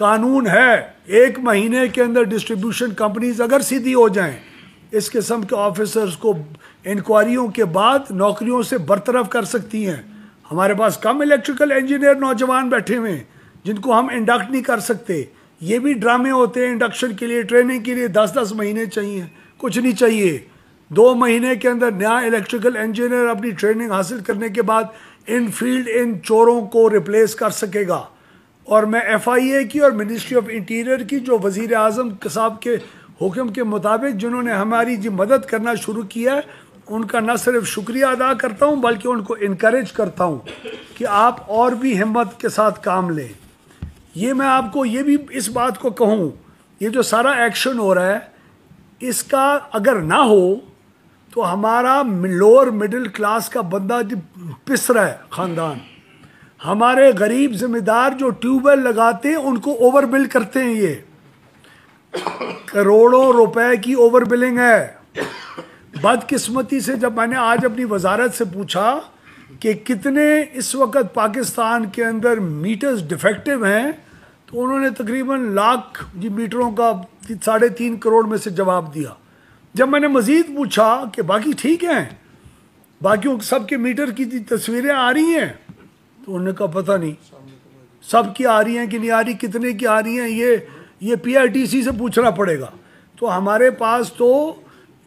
قانون ہے 1 مہینے کے اندر ڈسٹریبیوشن کمپنیز اگر سیدھی ہو جائیں اس قسم کے آفیسرز کو انکوائریوں کے بعد نوکریوں سے برطرف کر سکتی ہیں. ہمارے پاس کم الیکٹریکل انجینئر نوجوان بیٹھے ہوئے ہیں جن کو ہم انڈکٹ نہیں کر سکتے. یہ بھی ڈرامے ہوتے ہیں انڈکشن کے لیے, ٹریننگ کے لیے 10 مہینے چاہیے. کچھ نہیں چاہیے, 2 مہینے کے اندر نیا الیکٹریکل انجینئر اپنی ٹریننگ حاصل کرنے کے بعد ان فیلڈ ان چوروں کو ریپلیس کر سکے گا. اور میں FIA کی اور منسٹری آف انٹیریئر کی جو وزیر اعظم صاحب کے حکم کے مطابق جنہوں نے ہماری مدد کرنا شروع کیا ہے ان کا نہ صرف شکریہ ادا کرتا ہوں بلکہ ان کو انکریج کرتا ہوں کہ آپ اور بھی ہمت کے ساتھ کام لیں. یہ میں آپ کو یہ بھی اس بات کو کہوں, یہ جو سارا ایکشن ہو رہا ہے اس کا اگر نہ ہو تو ہمارا لوور مڈل کلاس کا بندہ پس رہا ہے خاندان. ہمارے غریب ذمہ دار جو ٹیوب ویل لگاتے ہیں ان کو اوور بل کرتے ہیں. یہ کروڑوں روپے کی اوور بلنگ ہے. بدقسمتی سے جب میں نے آج اپنی وزارت سے پوچھا کہ کتنے اس وقت پاکستان کے اندر میٹرز ڈیفیکٹو ہیں تو انہوں نے تقریباً لاکھ میٹروں کا 3.5 کروڑ میں سے جواب دیا. جب میں نے مزید پوچھا کہ باقی ٹھیک ہیں, باقیوں سب کے میٹر کی تصویریں آ رہی ہیں, تو انہوں نے کہا پتہ نہیں سب کی آ رہی ہیں کہ نہیں آ رہی, کتنے کی آ رہی ہیں یہ PITC سے پوچھنا پڑے گا. تو ہمارے پاس تو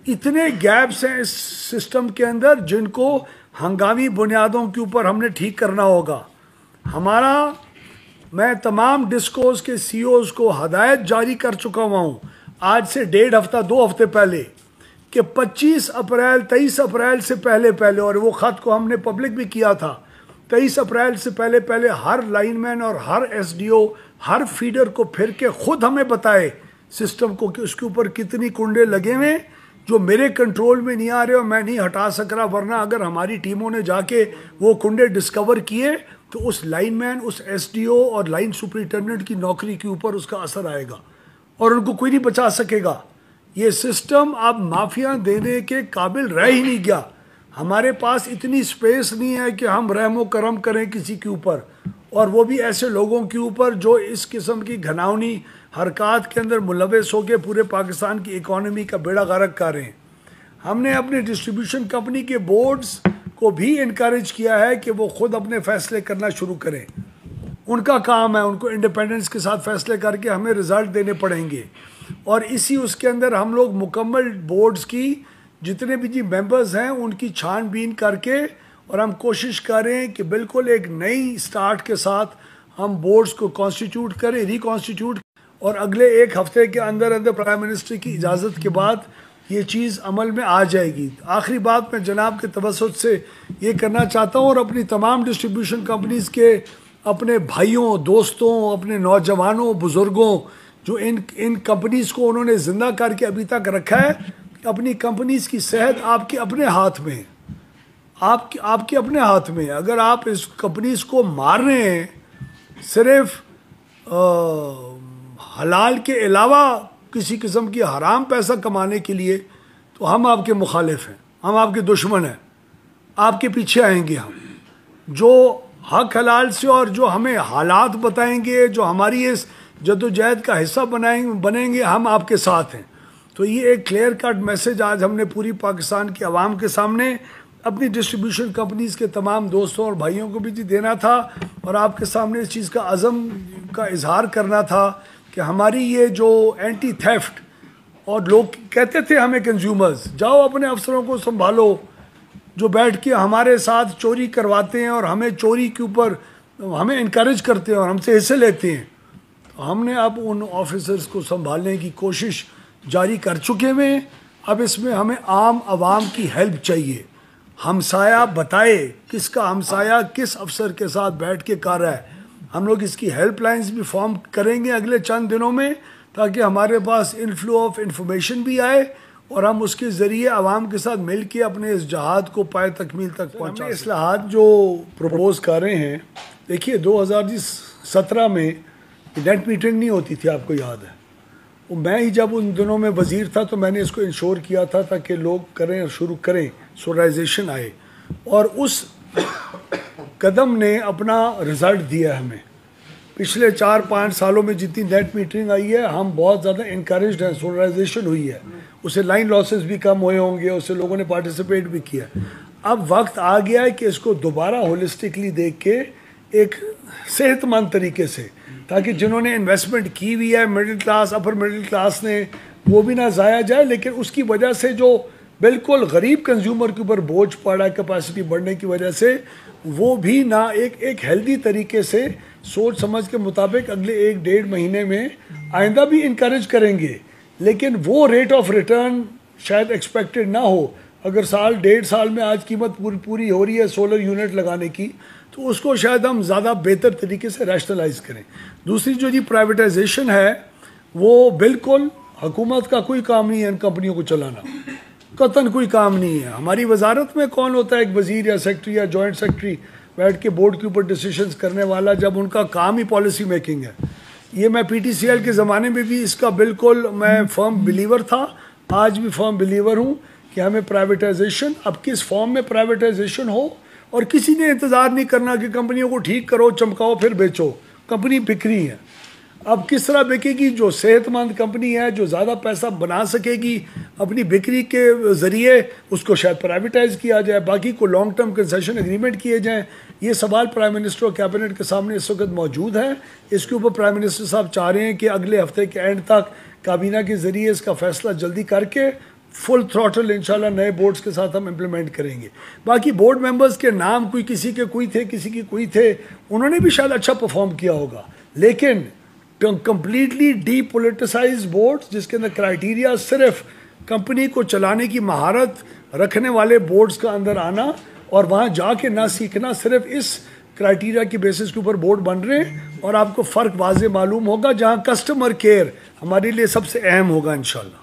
اتنے گیپس ہیں اس سسٹم کے اندر جن کو ہنگامی بنیادوں کے اوپر ہم نے ٹھیک کرنا ہوگا. میں تمام ڈسکوز کے CEOs کو ہدایت جاری کر چکا ہوا ہوں آج سے 1.5 ہفتہ 2 ہفتے پہلے کہ 23 اپریل سے پہلے اور وہ خط کو ہم نے پبلک بھی کیا تھا, 23 اپریل سے پہلے ہر لائن مین اور ہر SDO ہر فیڈر کو پھر کے خود ہمیں بتائے سسٹم کو کہ اس کے اوپر کتنی کنڈے لگے ہوئے جو میرے کنٹرول میں نہیں آ رہے اور میں نہیں ہٹا سک رہا, ورنہ اگر ہماری ٹیموں نے جا کے وہ کنڈے ڈسکور کیے تو اس لائن مین, اس SDO اور لائن سپرنٹینڈنٹ کی نوکری کے اوپر اس کا اثر آئے گا اور ان کو کوئی نہیں بچا سکے گا. یہ سسٹم اب مافیا دینے کے قابل رہ ہی نہیں گیا. ہمارے پاس اتنی سپیس نہیں ہے کہ ہم رحم و کرم کریں کسی کے اوپر, اور وہ بھی ایسے لوگوں کے اوپر جو اس قسم کی گھناؤنی حرکات کے اندر ملوث ہو کے پورے پاکستان کی اکانومی کا بیڑا غرق کر رہے ہیں. ہم نے اپنے ڈسٹریبیوشن کمپنی کے بورڈز کو بھی انکریج کیا ہے کہ وہ خود اپنے فیصلے کرنا شروع کریں. ان کا کام ہے, ان کو انڈیپینڈنس کے ساتھ فیصلے کر کے ہمیں رزلٹ دینے پڑیں گے. اور اس کے اندر ہم لوگ مکمل بورڈز کی جتنے بھی ممبرز ہیں ان کی چھان بین کر کے, اور ہم کوشش کریں کہ بالکل ایک نئی سٹارٹ کے ساتھ ہم بورڈز کو کانسٹیٹیوٹ کریں, ریکانسٹیٹیوٹ, اور اگلے 1 ہفتے کے اندر پرائم منسٹر کی اجازت کے بعد یہ چیز عمل میں آ جائے گی. آخری بات میں جناب کے توسط سے یہ کرنا چاہتا ہوں اور اپنی تمام ڈسٹریبیوشن کمپنیز کے اپنے بھائیوں, دوستوں, اپنے نوجوانوں, بزرگوں جو ان کمپنیز کو انہوں نے زندہ کر کے ابھی تک رکھا ہے, اپنی کمپنیز کی صحت آپ کے اپنے ہاتھ میں, آپ کے اپنے ہاتھ میں. اگر آپ اس کمپنیز کو مار رہے ہیں صرف حلال کے علاوہ کسی قسم کی حرام پیسہ کمانے کے لیے, تو ہم آپ کے مخالف ہیں, ہم آپ کے دشمن ہیں, آپ کے پیچھے آئیں گے. ہم جو حق حلال سے اور جو ہمیں حالات بتائیں گے, جو ہماری اس جدوجہد کا حصہ بنیں گے, ہم آپ کے ساتھ ہیں. تو یہ ایک کلیئر کٹ میسج آج ہم نے پوری پاکستان کی عوام کے سامنے اپنی ڈسٹریبیوشن کمپنیز کے تمام دوستوں اور بھائیوں کو بھی دینا تھا, اور آپ کے سامنے اس چیز کا عزم کا اظہار کرنا تھا کہ ہماری یہ جو اینٹی تھیفٹ, اور لوگ کہتے تھے ہمیں کنزیومرز, جاؤ اپنے افسروں کو سنبھالو جو بیٹھ کے ہمارے ساتھ چوری کرواتے ہیں اور ہمیں چوری کے اوپر ہمیں انکریج کرتے ہیں اور ہم سے حصے لیتے ہیں. ہم نے اب ان آفیسرز کو سنبھالنے کی کوشش جاری کر چکے ہیں. اب اس میں ہمیں عام عوام کی ہیلپ چاہیے. ہمسایہ بتائے کس کا ہمسایہ کس افسر کے ساتھ بیٹھ کے کر رہا ہے. ہم لوگ اس کی ہیلپ لائنز بھی فارم کریں گے اگلے چند دنوں میں, تاکہ ہمارے پاس انفلو آف انفارمیشن بھی آئے اور ہم اس کے ذریعے عوام کے ساتھ مل کے اپنے اس جہاد کو پائے تکمیل تک پہنچا. اصلاحات جو پروپوز کر رہے ہیں, دیکھیے 2017 میں نیٹ میٹرنگ نہیں ہوتی تھی, آپ کو یاد ہے. میں ہی جب ان دنوں میں وزیر تھا تو میں نے اس کو انشور کیا تھا تاکہ لوگ کریں اور شروع کریں, سولرائزیشن آئے, اور اس قدم نے اپنا رزلٹ دیا ہمیں. پچھلے 4-5 سالوں میں جتنی نیٹ میٹرنگ آئی ہے ہم بہت زیادہ انکریجڈ ہیں، سولرائزیشن ہوئی ہے، اس سے لائن لاسز بھی کم ہوئے ہوں گے، اس سے لوگوں نے پارٹیسپیٹ بھی کیا. اب وقت آ گیا ہے کہ اس کو دوبارہ ہولسٹکلی دیکھ کے ایک صحت مند طریقے سے، تاکہ جنہوں نے انویسٹمنٹ کی ہوئی ہے middle class upper middle class نے، وہ بھی نہ ضائع جائے، لیکن اس کی وجہ سے جو بالکل غریب کنزیومر کے اوپر بوجھ پڑا ہے کیپیسٹی بڑھنے کی وجہ سے، وہ بھی نہ ایک ہیلدی طریقے سے سوچ سمجھ کے مطابق اگلے 1-1.5 مہینے میں آئندہ بھی انکریج کریں گے، لیکن وہ ریٹ آف ریٹرن شاید ایکسپیکٹڈ نہ ہو. اگر 1.5 سال میں آج قیمت پوری ہو رہی ہے سولر یونٹ لگانے کی، تو اس کو شاید ہم زیادہ بہتر طریقے سے ریشنلائز کریں. دوسری جو پرائیویٹائزیشن ہے، وہ بالکل حکومت کا کوئی کام نہیں ہے ان کمپنیوں کو چلانا، قطعاً کوئی کام نہیں ہے. ہماری وزارت میں کون ہوتا ہے ایک وزیر یا سیکٹری یا جوائنٹ سیکٹری بیٹھ کے بورڈ کے اوپر ڈیسیشنز کرنے والا، جب ان کا کام ہی پالیسی میکنگ ہے. یہ میں پی ٹی سی ایل کے زمانے میں بھی اس کا بالکل میں فرم بلیور تھا، آج بھی فرم بلیور ہوں کہ ہمیں پرائیویٹائزیشن، اب کس فارم میں پرائیویٹائزیشن ہو، اور کسی نے انتظار نہیں کرنا کہ کمپنیوں کو ٹھیک کرو چمکاؤ پھر بیچو. کمپنی بک رہی ہے، اب کس طرح بکے گی؟ جو صحت مند کمپنی ہے، جو زیادہ پیسہ بنا سکے گی اپنی بکری کے ذریعے، اس کو شاید پرائیویٹائز کیا جائے، باقی کو لانگ ٹرم کنسیشن اگریمنٹ کیے جائیں. یہ سوال پرائم منسٹر اور کیبنٹ کے سامنے اس وقت موجود ہے. اس کے اوپر پرائم منسٹر صاحب چاہ رہے ہیں کہ اگلے ہفتے کے اینڈ تک کابینہ کے ذریعے اس کا فیصلہ جلدی کر کے فل تھروٹل انشاءاللہ نئے بورڈز کے ساتھ ہم امپلیمنٹ کریں گے. باقی بورڈ ممبرز کے نام کوئی کسی کے کوئی تھے، کسی کی کوئی تھے، انہوں نے بھی شاید اچھا پرفارم کیا ہوگا، لیکن کمپلیٹلی ڈی پولیٹیسائز بورڈ جس کے اندر کرائیٹیریا صرف کمپنی کو چلانے کی مہارت رکھنے والے بورڈز کا اندر آنا، اور وہاں جا کے نہ سیکھنا، صرف اس کرائیٹیریا کی بیسس کے اوپر بورڈ بن رہے ہیں، اور آپ کو فرق واضح معلوم ہوگا، جہاں کسٹمر کیئر ہمارے لیے سب سے اہم ہوگا انشاءاللہ.